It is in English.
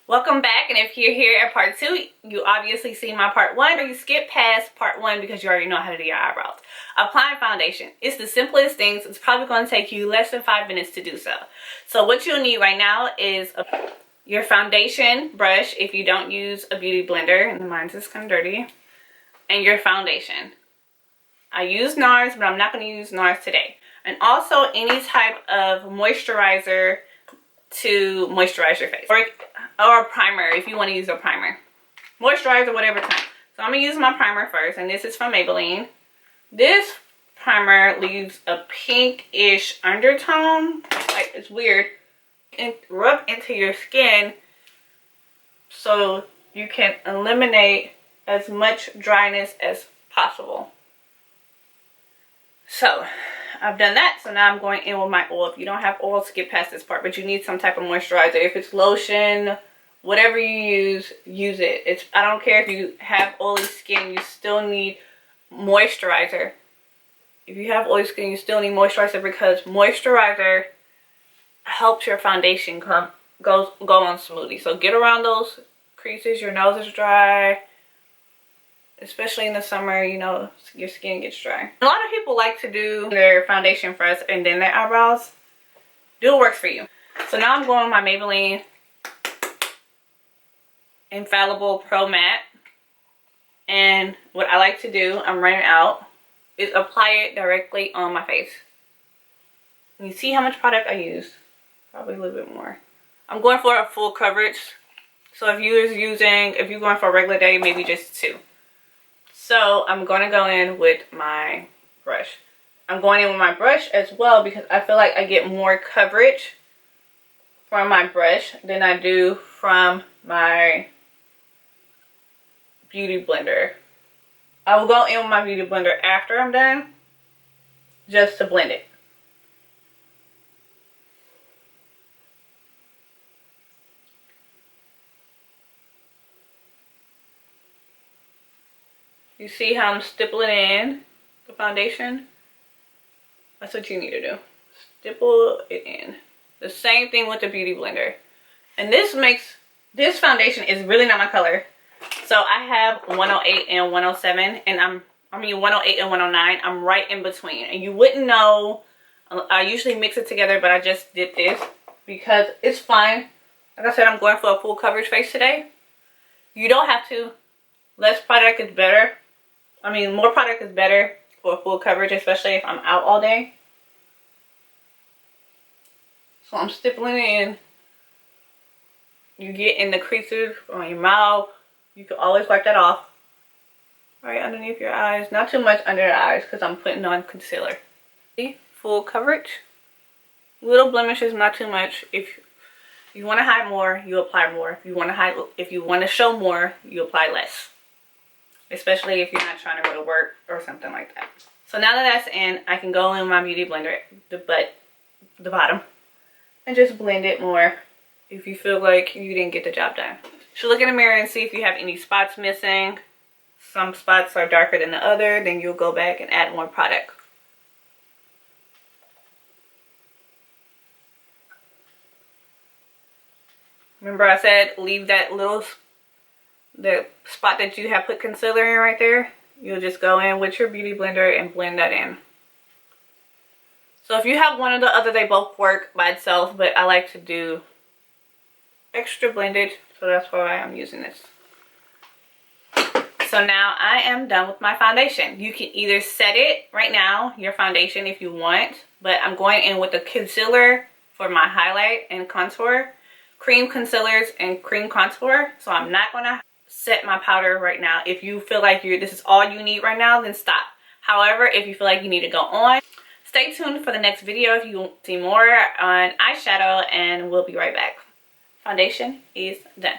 Welcome back, and if you're here at part 2, you obviously seen my part 1, or you skip past part 1 because you already know how to do your eyebrows. Applying foundation. It's the simplest things. It's probably going to take you less than 5 minutes to do so. So what you'll need right now is your foundation brush if you don't use a beauty blender, and mine's is kind of dirty, and your foundation. I use NARS, but I'm not going to use NARS today. And also any type of moisturizer to moisturize your face, or a primer if you want to use a primer, moisturizer, whatever kind. So I'm gonna use my primer first, and this is from Maybelline. This primer leaves a pinkish undertone, like it's weird, and rub into your skin so you can eliminate as much dryness as possible. So I've done that, so now I'm going in with my oil. If you don't have oil, skip past this part, but you need some type of moisturizer. If it's lotion, whatever you use it. I don't care if you have oily skin, you still need moisturizer. If you have oily skin, you still need moisturizer, because moisturizer helps your foundation go on smoothly. So get around those creases. Your nose is dry, especially in the summer, you know, your skin gets dry. A lot of people like to do their foundation first and then their eyebrows. Do what works for you. So now I'm going with my Maybelline Infallible Pro Matte. And what I like to do, I'm running out, is apply it directly on my face. And you see how much product I use? Probably a little bit more. I'm going for a full coverage. So if you're going for a regular day, maybe just 2. So I'm going to go in with my brush. I'm going in with my brush as well because I feel like I get more coverage from my brush than I do from my beauty blender. I will go in with my beauty blender after I'm done, just to blend it. You see how I'm stippling in the foundation? That's what you need to do. Stipple it in. The same thing with the beauty blender. And this foundation is really not my color. So I have 108 and 107, and 108 and 109. I'm right in between. And you wouldn't know. I usually mix it together, but I just did this because it's fine. Like I said, I'm going for a full coverage face today. You don't have to. Less product is better. More product is better for full coverage, especially if I'm out all day. So I'm stippling in. You get in the creases on your mouth. You can always wipe that off. Right underneath your eyes. Not too much under the eyes because I'm putting on concealer. See? Full coverage. Little blemishes, not too much. If you want to hide more, you apply more. If you want to show more, you apply less. Especially if you're not trying to go to work or something like that. So now that that's in, I can go in my beauty blender, the bottom, and just blend it more if you feel like you didn't get the job done. You should look in the mirror and see if you have any spots missing. Some spots are darker than the other, then you'll go back and add more product. Remember I said leave that the spot that you have put concealer in right there. You'll just go in with your beauty blender and blend that in. So if you have one or the other, they both work by itself, but I like to do extra blended, so that's why I'm using this. So now I am done with my foundation. You can either set it right now, your foundation, if you want, but I'm going in with the concealer for my highlight and contour, cream concealers and cream contour. So I'm not gonna set my powder right now. If you feel like this is all you need right now, then stop. However, if you feel like you need to go on, stay tuned for the next video if you want to see more on eyeshadow, and we'll be right back. Foundation is done.